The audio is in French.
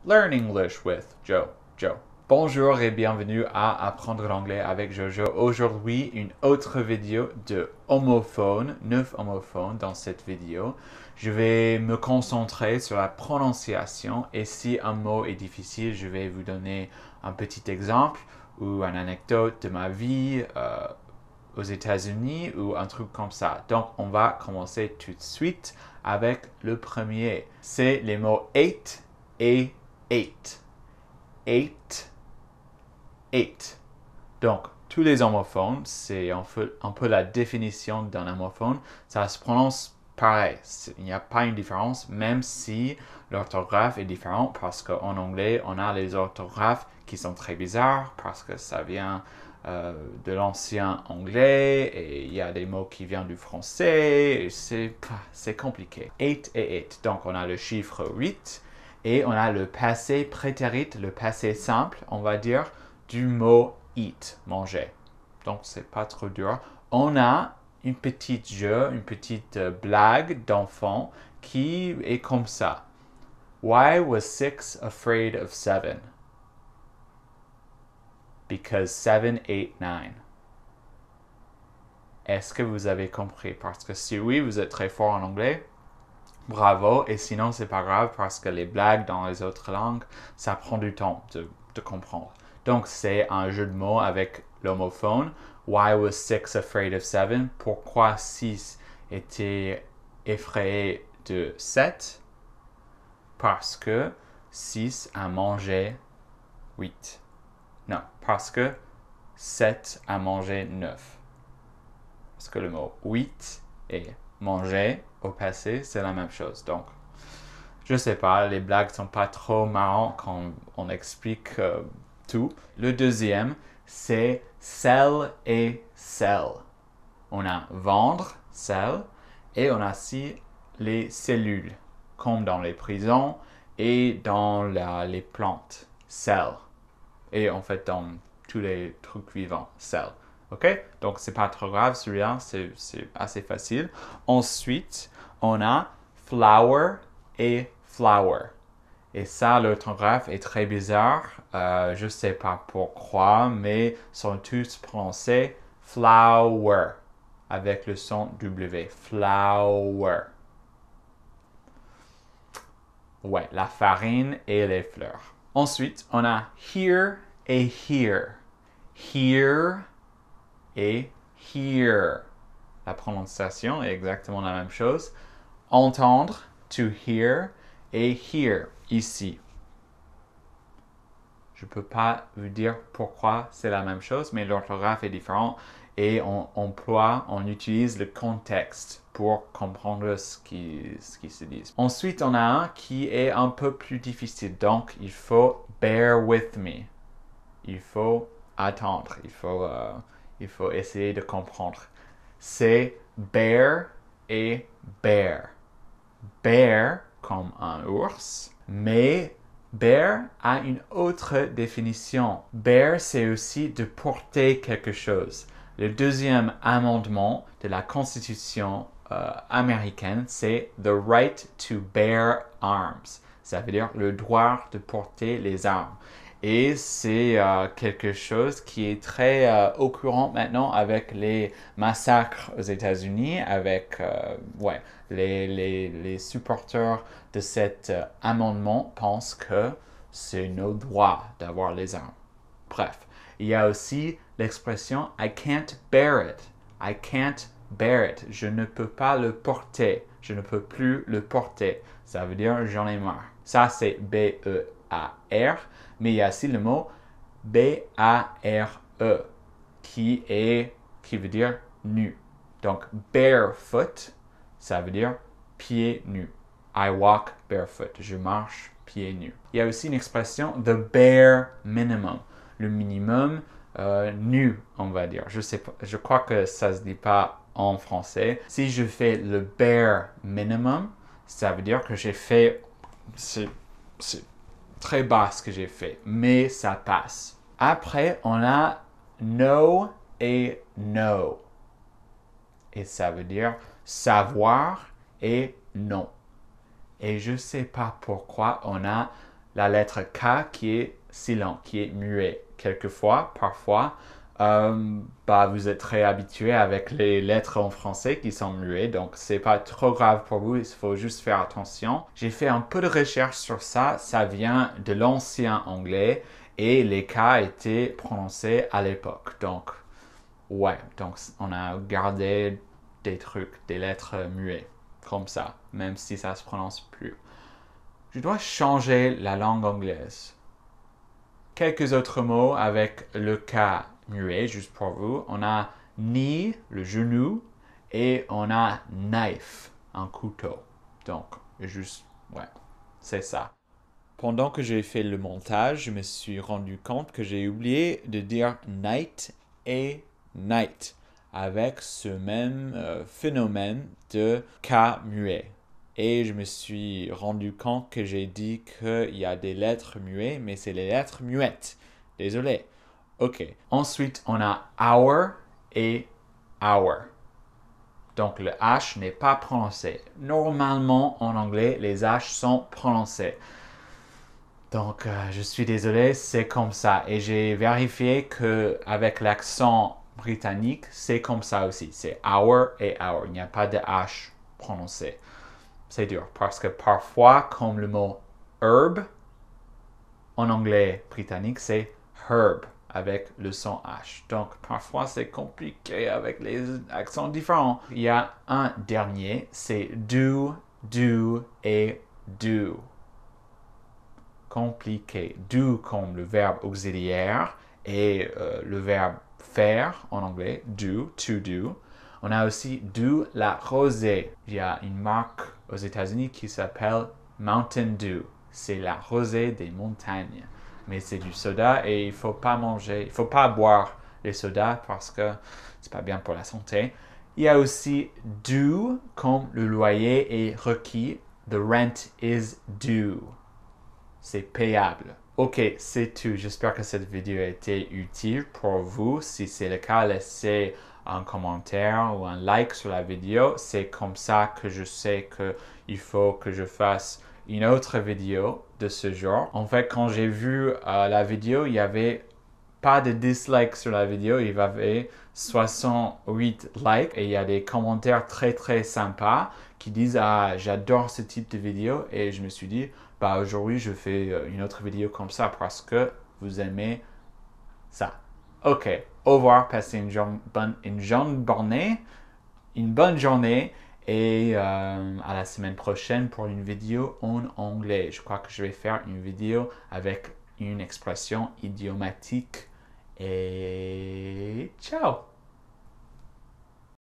Learn English with Joe. Joe. Bonjour et bienvenue à Apprendre l'anglais avec Jojo. Aujourd'hui, une autre vidéo de homophones, 9 homophones dans cette vidéo. Je vais me concentrer sur la prononciation et si un mot est difficile, je vais vous donner un petit exemple ou une anecdote de ma vie aux États-Unis ou un truc comme ça. Donc, on va commencer tout de suite avec le premier. C'est les mots eight et eight. Eight, eight. Donc, tous les homophones, c'est un peu la définition d'un homophone. Ça se prononce pareil. Il n'y a pas une différence, même si l'orthographe est différente, parce qu'en anglais, on a les orthographes qui sont très bizarres, parce que ça vient de l'ancien anglais, et il y a des mots qui viennent du français, et c'est compliqué. Eight et eight. Donc, on a le chiffre 8, et on a le passé prétérit, le passé simple, on va dire, du mot eat, manger. Donc, c'est pas trop dur. On a une petite jeu, une petite blague d'enfant qui est comme ça. Why was 6 afraid of 7? Because 7 ate 9. Est-ce que vous avez compris? Parce que si oui, vous êtes très fort en anglais. Bravo, et sinon c'est pas grave parce que les blagues dans les autres langues, ça prend du temps de comprendre. Donc c'est un jeu de mots avec l'homophone. Why was 6 afraid of 7? Pourquoi 6 était effrayé de 7? Parce que 6 a mangé 8. Non, parce que 7 a mangé 9. Parce que le mot 8 et manger au passé, c'est la même chose. Donc, je sais pas, les blagues sont pas trop marrantes quand on explique tout. Le deuxième, c'est sell et sell. On a vendre, sell, et on a aussi les cellules, comme dans les prisons et dans les plantes, sell. Et en fait, dans tous les trucs vivants, sell. OK? Donc, c'est pas trop grave, celui-là, c'est assez facile. Ensuite, on a flower et flower. Et ça, l'orthographe est très bizarre. Je sais pas pourquoi, mais sont tous prononcés flower avec le son W. Flower. Ouais, la farine et les fleurs. Ensuite, on a here et here. Here et here. La prononciation est exactement la même chose. Entendre, to hear, et hear, ici. Je ne peux pas vous dire pourquoi c'est la même chose, mais l'orthographe est différente et on utilise le contexte pour comprendre ce qui se dit. Ensuite, on a un qui est un peu plus difficile, donc il faut bear with me. Il faut attendre, il faut essayer de comprendre. C'est bear et bear. Bear comme un ours, mais bear a une autre définition. Bear, c'est aussi de porter quelque chose. Le deuxième amendement de la Constitution américaine, c'est the right to bear arms. Ça veut dire le droit de porter les armes. Et c'est quelque chose qui est très au courant maintenant avec les massacres aux États-Unis, avec les supporters de cet amendement pensent que c'est nos droits d'avoir les armes. Bref, il y a aussi l'expression I can't bear it. I can't bear it. Je ne peux pas le porter. Je ne peux plus le porter. Ça veut dire j'en ai marre. Ça, c'est B-E-A-R. Mais il y a aussi le mot B-A-R-E qui veut dire nu. Donc, barefoot, ça veut dire pieds nus. I walk barefoot. Je marche pieds nus. Il y a aussi une expression the bare minimum. Le minimum nu, on va dire. Je crois que ça se dit pas en français. Si je fais le bare minimum, ça veut dire que j'ai fait... C'est très bas ce que j'ai fait, mais ça passe. Après, on a know et know. Et ça veut dire savoir et non. Et je ne sais pas pourquoi on a la lettre K qui est silent, qui est muet. Quelquefois, parfois, vous êtes très habitué avec les lettres en français qui sont muets, donc c'est pas trop grave pour vous, il faut juste faire attention. J'ai fait un peu de recherche sur ça, ça vient de l'ancien anglais et les K étaient prononcés à l'époque. Donc, ouais, donc on a gardé des trucs, des lettres muets, comme ça, même si ça se prononce plus. Je dois changer la langue anglaise. Quelques autres mots avec le K muet, juste pour vous. On a knee, le genou, et on a knife, un couteau. Donc, juste, ouais, c'est ça. Pendant que j'ai fait le montage, je me suis rendu compte que j'ai oublié de dire night et night avec ce même phénomène de K muet. Et je me suis rendu compte que j'ai dit qu'il y a des lettres muettes, mais c'est les lettres muettes. Désolé. Ok. Ensuite, on a hour et hour. Donc, le H n'est pas prononcé. Normalement, en anglais, les H sont prononcés. Donc, je suis désolé, c'est comme ça. Et j'ai vérifié qu'avec l'accent britannique, c'est comme ça aussi. C'est hour et hour. Il n'y a pas de H prononcé. C'est dur parce que parfois, comme le mot herb, en anglais britannique, c'est herb avec le son H. Donc, parfois, c'est compliqué avec les accents différents. Il y a un dernier, c'est do et do. Compliqué. Do comme le verbe auxiliaire et le verbe faire en anglais, do, to do. On a aussi do la rosée. Il y a une marque aux États-Unis qui s'appelle Mountain Dew. C'est la rosée des montagnes. Mais c'est du soda et il faut pas manger, il faut pas boire les sodas parce que c'est pas bien pour la santé. Il y a aussi due comme le loyer est requis. The rent is due. C'est payable. Ok, c'est tout. J'espère que cette vidéo a été utile pour vous. Si c'est le cas, laissez un commentaire ou un like sur la vidéo. C'est comme ça que je sais qu'il faut que je fasse une autre vidéo de ce genre. En fait, quand j'ai vu la vidéo, il n'y avait pas de dislikes sur la vidéo. Il y avait 68 likes et il y a des commentaires très très sympas qui disent « Ah, j'adore ce type de vidéo » et je me suis dit « Bah aujourd'hui, je fais une autre vidéo comme ça parce que vous aimez ça. » Ok, au revoir, passez une bonne journée et à la semaine prochaine pour une vidéo en anglais. Je crois que je vais faire une vidéo avec une expression idiomatique et ciao!